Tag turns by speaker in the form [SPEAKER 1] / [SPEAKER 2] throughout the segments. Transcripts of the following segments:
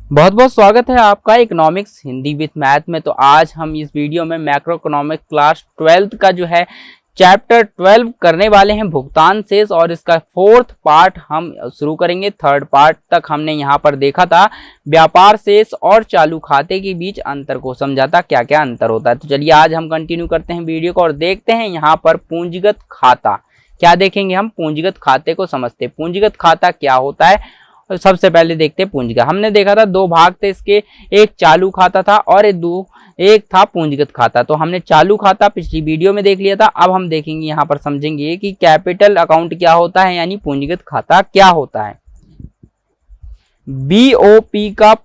[SPEAKER 1] बहुत बहुत स्वागत है आपका इकोनॉमिक्स हिंदी विद मैथ में। तो आज हम इस वीडियो में मैक्रो इकोनॉमिक क्लास 12th का जो है चैप्टर 12 करने वाले हैं, भुगतान शेष, और इसका 4th पार्ट हम शुरू करेंगे। 3rd पार्ट तक हमने यहाँ पर देखा था व्यापार शेष और चालू खाते के बीच अंतर को समझा था, क्या क्या अंतर होता है। तो चलिए आज हम कंटिन्यू करते हैं वीडियो को और देखते हैं यहाँ पर पूंजीगत खाता। क्या देखेंगे हम? पूंजीगत खाते को समझते हैं। पूंजीगत खाता क्या होता है सबसे पहले देखते हैं। पूंजीगत हमने देखा था दो भाग थे इसके, एक चालू खाता था और एक था पूंजीगत खाता। तो हमने चालू खाता पिछली वीडियो में देख लिया था। अब हम देखेंगे यहाँ पर समझेंगे कि कैपिटल अकाउंट क्या होता है, यानी पूंजीगत खाता क्या होता है। बीओपी का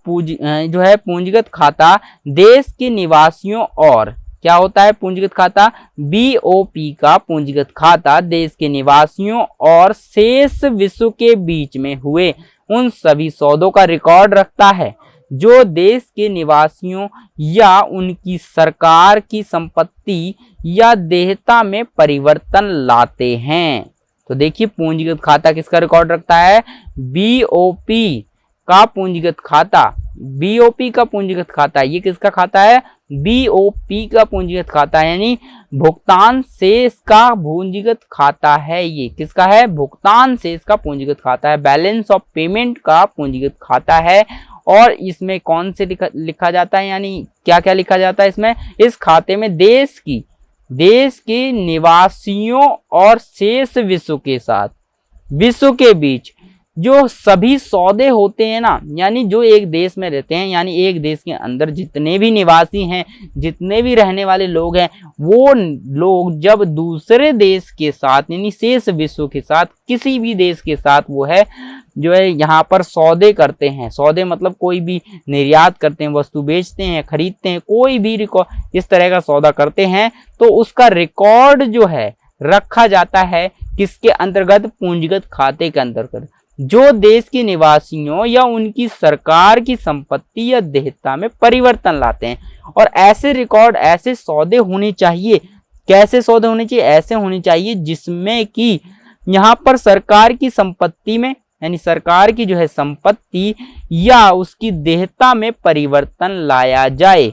[SPEAKER 1] जो है पूंजीगत खाता देश के निवासियों और क्या होता है पूंजीगत खाता? बीओपी का पूंजीगत खाता देश के निवासियों और शेष विश्व के बीच में हुए उन सभी सौदों का रिकॉर्ड रखता है जो देश के निवासियों या उनकी सरकार की संपत्ति या देयता में परिवर्तन लाते हैं। तो देखिए पूंजीगत खाता किसका रिकॉर्ड रखता है? बीओपी का पूंजीगत खाता। बीओपी का पूंजीगत खाता, ये किसका खाता है? बीओपी का पूंजीगत खाता, यानी भुगतान शेष का पूंजीगत खाता है। ये किसका है? भुगतान शेष का पूंजीगत खाता है। बैलेंस ऑफ पेमेंट का पूंजीगत खाता है। और इसमें कौन से लिखा जाता है, यानी क्या क्या लिखा जाता है इसमें? इस खाते में देश के निवासियों और शेष विश्व के बीच जो सभी सौदे होते हैं ना, यानी जो एक देश में रहते हैं, यानी एक देश के अंदर जितने भी निवासी हैं, जितने भी रहने वाले लोग हैं, वो लोग जब दूसरे देश के साथ यानी शेष विश्व के साथ, किसी भी देश के साथ वो है जो है यहाँ पर सौदे करते हैं। सौदे मतलब कोई भी निर्यात करते हैं, वस्तु बेचते हैं, खरीदते हैं, कोई भी इस तरह का सौदा करते हैं, तो उसका रिकॉर्ड जो है रखा जाता है किसके अंतर्गत? पूंजीगत खाते के अंतर्गत, जो देश के निवासियों या उनकी सरकार की संपत्ति या देयता में परिवर्तन लाते हैं। और ऐसे रिकॉर्ड, ऐसे सौदे होने चाहिए। कैसे सौदे होने चाहिए? ऐसे होने चाहिए जिसमें कि यहाँ पर सरकार की संपत्ति में, यानी सरकार की जो है संपत्ति या उसकी देयता में परिवर्तन लाया जाए।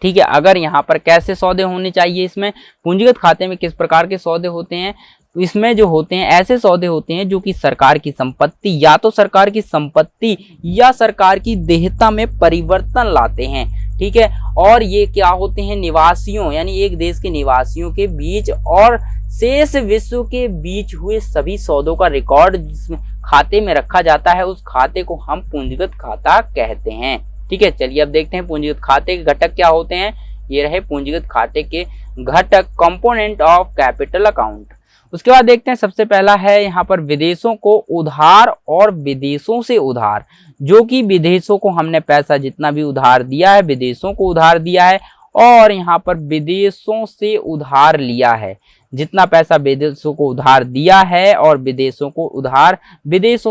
[SPEAKER 1] ठीक है, अगर यहाँ पर कैसे सौदे होने चाहिए, इसमें पूंजीगत खाते में किस प्रकार के सौदे होते हैं? तो इसमें जो होते हैं ऐसे सौदे होते हैं जो कि सरकार की संपत्ति, या तो सरकार की संपत्ति या सरकार की देयता में परिवर्तन लाते हैं। ठीक है, और ये क्या होते हैं? निवासियों, यानी एक देश के निवासियों के बीच और शेष विश्व के बीच हुए सभी सौदों का रिकॉर्ड जिसमें खाते में रखा जाता है, उस खाते को हम पूंजीगत खाता कहते हैं। ठीक है, चलिए अब देखते हैं पूंजीगत खाते के घटक क्या होते हैं। ये रहे पूंजीगत खाते के घटक, कंपोनेंट ऑफ कैपिटल अकाउंट। उसके बाद देखते हैं सबसे पहला है यहाँ पर विदेशों को उधार और विदेशों से उधार, जो कि विदेशों को हमने पैसा जितना भी उधार दिया है, विदेशों को उधार दिया है, और यहाँ पर विदेशों से उधार लिया है। जितना पैसा विदेशों को उधार दिया है और विदेशों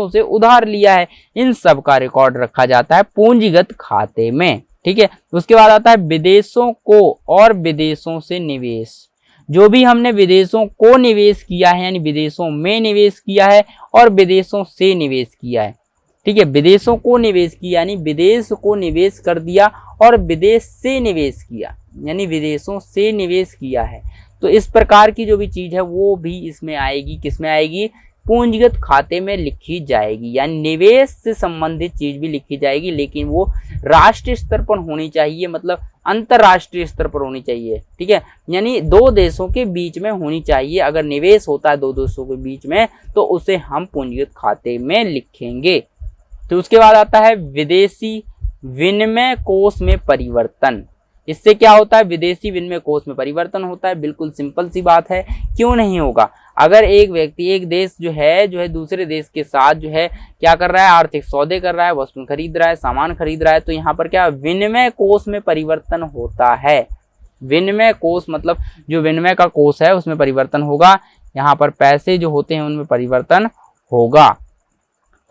[SPEAKER 1] से उधार लिया है, इन सब का रिकॉर्ड रखा जाता है पूंजीगत खाते में। ठीक है, उसके बाद आता है विदेशों को और विदेशों से निवेश। जो भी हमने विदेशों को निवेश किया है, यानी विदेशों में निवेश किया है और विदेशों से निवेश किया है। ठीक है, विदेशों को निवेश किया यानी विदेश को निवेश कर दिया, और विदेश से निवेश किया यानी विदेशों से निवेश किया है। तो इस प्रकार की जो भी चीज है वो भी इसमें आएगी। किसमें आएगी? पूंजीगत खाते में लिखी जाएगी, यानी निवेश से संबंधित चीज भी लिखी जाएगी, लेकिन वो राष्ट्रीय स्तर पर होनी चाहिए, मतलब अंतरराष्ट्रीय स्तर पर होनी चाहिए। ठीक है, यानी दो देशों के बीच में होनी चाहिए। अगर निवेश होता है दो देशों के बीच में तो उसे हम पूंजीगत खाते में लिखेंगे। तो उसके बाद आता है विदेशी विनिमय कोष में परिवर्तन। इससे क्या होता है? विदेशी विनिमय कोष में परिवर्तन होता है। बिल्कुल सिंपल सी बात है, क्यों नहीं होगा? अगर एक व्यक्ति, एक देश जो है दूसरे देश के साथ जो है क्या कर रहा है? आर्थिक सौदे कर रहा है, वस्तु खरीद रहा है, सामान खरीद रहा है, तो यहाँ पर क्या विनिमय कोष में परिवर्तन होता है। विनिमय कोष मतलब जो विनिमय का कोष है उसमें परिवर्तन होगा। यहाँ पर पैसे जो होते हैं उनमें परिवर्तन होगा।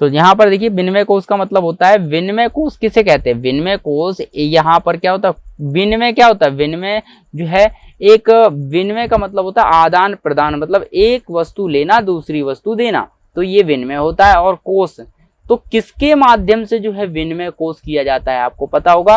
[SPEAKER 1] तो यहाँ पर देखिए विनिमय कोष का मतलब होता है, विनिमय कोष किसे कहते हैं? विनिमय कोष यहाँ पर क्या होता है? विनिमय क्या होता है? विनिमय जो है, एक विनिमय का मतलब होता है आदान प्रदान, मतलब एक वस्तु लेना दूसरी वस्तु देना, तो ये विनिमय होता है। और कोष तो किसके माध्यम से जो है विनिमय कोष किया जाता है, आपको पता होगा,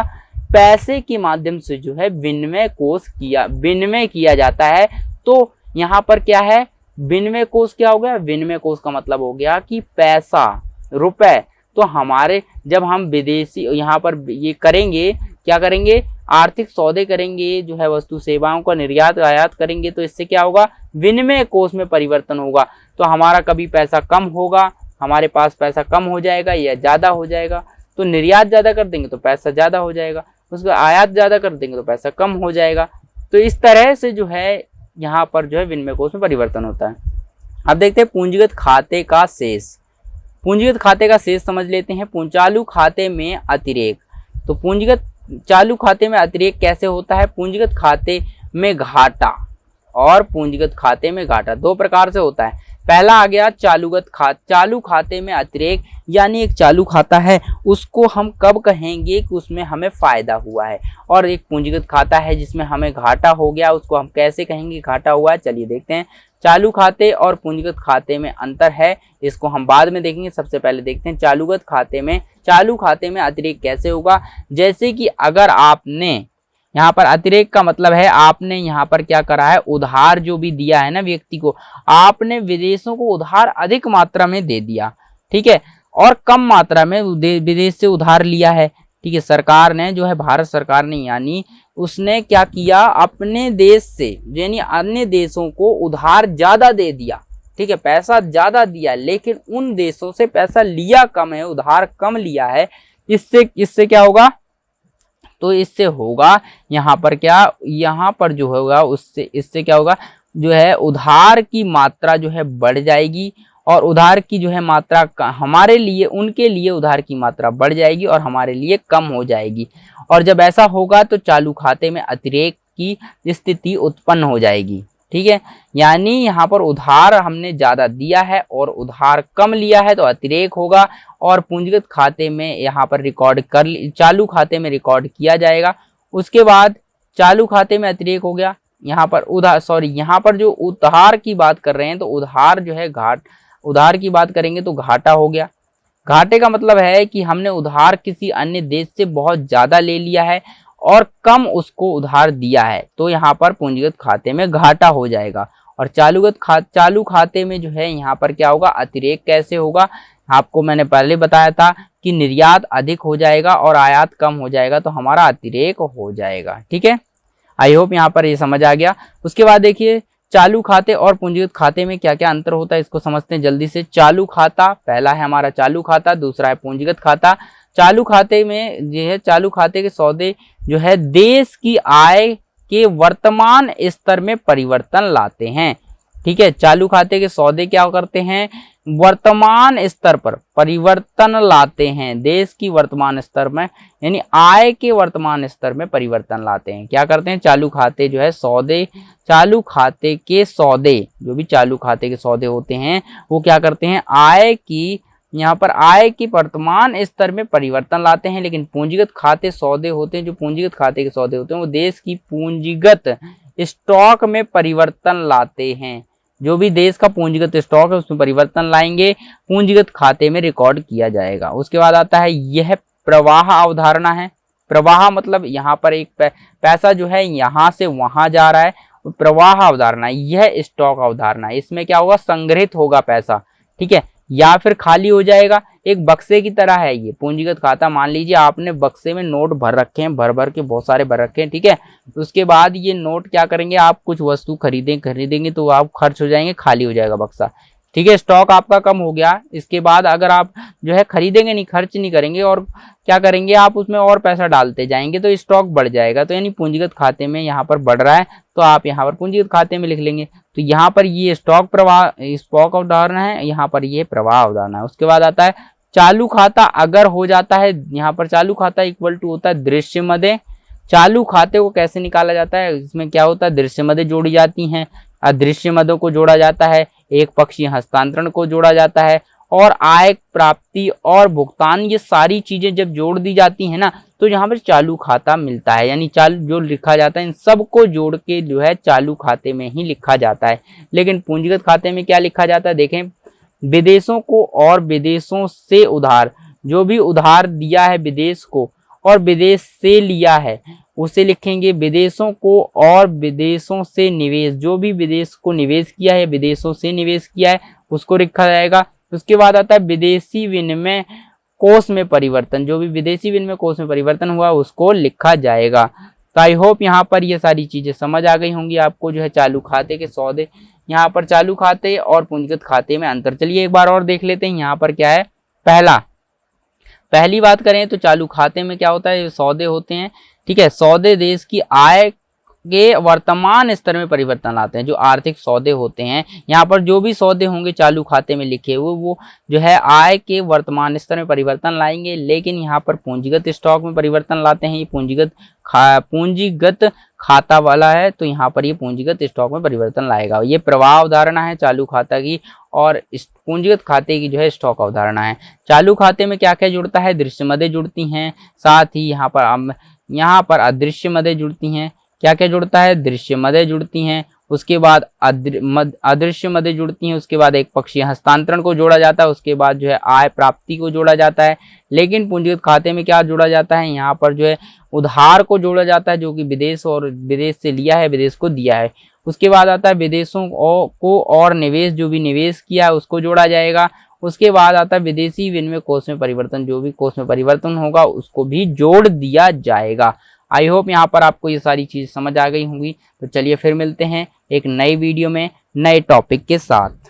[SPEAKER 1] पैसे के माध्यम से जो है विनिमय किया जाता है। तो यहाँ पर क्या है, विनिमय कोष क्या हो गया, विनिमय कोष का मतलब हो गया कि पैसा, रुपए। तो हमारे जब हम विदेशी यहाँ पर ये करेंगे, क्या करेंगे, आर्थिक सौदे करेंगे, जो है वस्तु सेवाओं का निर्यात आयात करेंगे, तो इससे क्या होगा, विनिमय कोष में परिवर्तन होगा। तो हमारा कभी पैसा कम होगा, हमारे पास पैसा कम हो जाएगा या ज्यादा हो जाएगा। तो निर्यात ज्यादा कर देंगे तो पैसा ज्यादा हो जाएगा, उसको आयात ज्यादा कर देंगे तो पैसा कम हो जाएगा। तो इस तरह से जो है यहाँ पर जो है विनिमय कोष में परिवर्तन होता है। अब देखते हैं पूंजीगत खाते का शेष। पूंजीगत खाते का शेष समझ लेते हैं। चालू खाते में अतिरेक। तो पूंजीगत चालू खाते में अतिरेक कैसे होता है, पूंजीगत खाते में घाटा और पूंजीगत खाते में घाटा दो प्रकार से होता है। पहला आ गया चालू खाते में अतिरेक, यानी एक चालू खाता है उसको हम कब कहेंगे कि उसमें हमें फायदा हुआ है, और एक पूंजीगत खाता है जिसमें हमें घाटा हो गया, उसको हम कैसे कहेंगे घाटा हुआ है। चलिए देखते हैं, चालू खाते और पूंजीगत खाते में अंतर है, इसको हम बाद में देखेंगे। सबसे पहले देखते हैं चालू खाते में अतिरेक कैसे होगा। जैसे कि अगर आपने यहाँ पर, अतिरेक का मतलब है आपने यहाँ पर क्या करा है, उधार जो भी दिया है ना व्यक्ति को, आपने विदेशों को उधार अधिक मात्रा में दे दिया, ठीक है, और कम मात्रा में विदेश से उधार लिया है, ठीक है। सरकार ने जो है, भारत सरकार ने, यानी उसने क्या किया, अपने देश से यानी अन्य देशों को उधार ज्यादा दे दिया, ठीक है, पैसा ज्यादा दिया, लेकिन उन देशों से पैसा लिया कम है, उधार कम लिया है। इससे क्या होगा, तो इससे होगा यहाँ पर क्या, यहाँ पर जो होगा इससे क्या होगा, जो है उधार की मात्रा जो है बढ़ जाएगी, और उधार की जो है मात्रा हमारे लिए, उनके लिए उधार की मात्रा बढ़ जाएगी और हमारे लिए कम हो जाएगी। और जब ऐसा होगा तो चालू खाते में अतिरेक की स्थिति उत्पन्न हो जाएगी, ठीक है। यानी यहाँ पर उधार हमने ज्यादा दिया है और उधार कम लिया है तो अतिरेक होगा, और पूंजीगत खाते में यहाँ पर चालू खाते में रिकॉर्ड किया जाएगा। उसके बाद चालू खाते में अतिरेक हो गया, यहाँ पर यहाँ पर जो उधार की बात कर रहे हैं, तो उधार जो है उधार की बात करेंगे तो घाटा हो गया। घाटे का मतलब है कि हमने उधार किसी अन्य देश से बहुत ज्यादा ले लिया है और कम उसको उधार दिया है, तो यहाँ पर पूंजीगत खाते में घाटा हो जाएगा। और चालू खाते में जो है यहाँ पर क्या होगा, अतिरेक कैसे होगा, आपको मैंने पहले बताया था कि निर्यात अधिक हो जाएगा और आयात कम हो जाएगा, तो हमारा अतिरेक हो जाएगा, ठीक है। आई होप यहाँ पर ये समझ आ गया। उसके बाद देखिए, चालू खाते और पूंजीगत खाते में क्या क्या अंतर होता है, इसको समझते हैं जल्दी से। चालू खाता, पहला है हमारा चालू खाता, दूसरा है पूंजीगत खाता। चालू खाते में जो है, चालू खाते के सौदे जो है देश की आय के वर्तमान स्तर में परिवर्तन लाते हैं, ठीक है। चालू खाते के सौदे क्या करते हैं, वर्तमान स्तर पर परिवर्तन लाते हैं, देश की वर्तमान स्तर में, यानी आय के वर्तमान स्तर में परिवर्तन लाते हैं। क्या करते हैं, चालू खाते जो है चालू खाते के सौदे, जो भी चालू खाते के सौदे होते हैं वो क्या करते हैं, यहाँ पर आय की वर्तमान स्तर में परिवर्तन लाते हैं। लेकिन पूंजीगत खाते सौदे होते हैं, जो पूंजीगत खाते के सौदे होते हैं वो देश की पूंजीगत स्टॉक में परिवर्तन लाते हैं। जो भी देश का पूंजीगत स्टॉक है उसमें परिवर्तन लाएंगे, पूंजीगत खाते में रिकॉर्ड किया जाएगा। उसके बाद आता है, यह प्रवाह अवधारणा है। प्रवाह मतलब यहाँ पर एक पैसा जो है यहाँ से वहां जा रहा है, प्रवाह अवधारणा। यह स्टॉक अवधारणा, इसमें क्या होगा, संग्रहित होगा पैसा, ठीक है, या फिर खाली हो जाएगा। एक बक्से की तरह है ये पूंजीगत खाता। मान लीजिए आपने बक्से में नोट भर रखे हैं, भर के बहुत सारे भर रखे हैं, ठीक है। उसके बाद ये नोट क्या करेंगे, आप कुछ वस्तु खरीदेंगे तो आप खर्च हो जाएंगे, खाली हो जाएगा बक्सा, ठीक है, स्टॉक आपका कम हो गया। इसके बाद अगर आप जो है खरीदेंगे नहीं, खर्च नहीं करेंगे और क्या करेंगे, आप उसमें और पैसा डालते जाएंगे तो स्टॉक बढ़ जाएगा। तो यानी पूंजीगत खाते में यहाँ पर बढ़ रहा है तो आप यहाँ पर पूंजीगत खाते में लिख लेंगे। तो यहाँ पर ये स्टॉक अवधारणा है, यहाँ पर ये प्रवाह अवधारणा है। उसके बाद आता है चालू खाता अगर हो जाता है, यहाँ पर चालू खाता इक्वल टू होता है दृश्य मदें। चालू खाते को कैसे निकाला जाता है, इसमें क्या होता है, दृश्य मदें जोड़ी जाती हैं, अदृश्य मदों को जोड़ा जाता है, एक पक्षीय हस्तांतरण को जोड़ा जाता है, और आय प्राप्ति और भुगतान, ये सारी चीजें जब जोड़ दी जाती है ना तो यहाँ पर चालू खाता मिलता है। यानी जो लिखा जाता है इन सबको जोड़ के जो है चालू खाते में ही लिखा जाता है। लेकिन पूंजीगत खाते में क्या लिखा जाता है, देखें, विदेशों को और विदेशों से उधार, जो भी उधार दिया है विदेश को और विदेश से लिया है उसे लिखेंगे। विदेशों को और विदेशों से निवेश, जो भी विदेश को निवेश किया है विदेशों से निवेश किया है उसको लिखा जाएगा। उसके बाद आता है विदेशी विनिमय कोष में परिवर्तन, जो भी विदेशी विनिमय कोष में परिवर्तन हुआ उसको लिखा जाएगा। तो आई होप यहाँ पर ये सारी चीजें समझ आ गई होंगी आपको, जो है चालू खाते के सौदे। यहाँ पर चालू खाते और पूंजीगत खाते में अंतर, चलिए एक बार और देख लेते हैं। यहाँ पर क्या है, पहली बात करें तो चालू खाते में क्या होता है, सौदे होते हैं, ठीक है। सौदे देश की आय के वर्तमान स्तर में परिवर्तन लाते हैं, जो आर्थिक सौदे होते हैं। यहाँ पर जो भी सौदे होंगे चालू खाते में लिखे हुए वो जो है आय के वर्तमान स्तर में परिवर्तन लाएंगे। लेकिन यहाँ पर पूंजीगत स्टॉक में परिवर्तन लाते हैं, ये पूंजीगत खाता वाला है, तो यहाँ पर ये पूंजीगत स्टॉक में परिवर्तन लाएगा। ये प्रवाह अवधारणा है चालू खाता की, और पूंजीगत खाते की जो है स्टॉक अवधारणा है। चालू खाते में क्या क्या जुड़ता है, दृश्य मदें जुड़ती हैं, साथ ही यहाँ पर अदृश्य मदें जुड़ती हैं। क्या क्या जुड़ता है, दृश्य मदें जुड़ती हैं, उसके बाद अदृश्य मदें जुड़ती हैं, उसके बाद एक पक्षीय हस्तांतरण को जोड़ा जाता है, उसके बाद जो है आय प्राप्ति को जोड़ा जाता है। लेकिन पूंजीगत खाते में क्या जोड़ा जाता है, यहाँ पर जो है उधार को जोड़ा जाता है, जो कि विदेश और विदेश से लिया है विदेश को दिया है। उसके बाद आता है विदेशों को और निवेश, जो भी निवेश किया है उसको जोड़ा जाएगा। उसके बाद आता है विदेशी विनिमय कोष में परिवर्तन, जो भी कोष में परिवर्तन होगा उसको भी जोड़ दिया जाएगा। आई होप यहाँ पर आपको ये सारी चीज समझ आ गई होंगी। तो चलिए फिर मिलते हैं एक नई वीडियो में नए टॉपिक के साथ।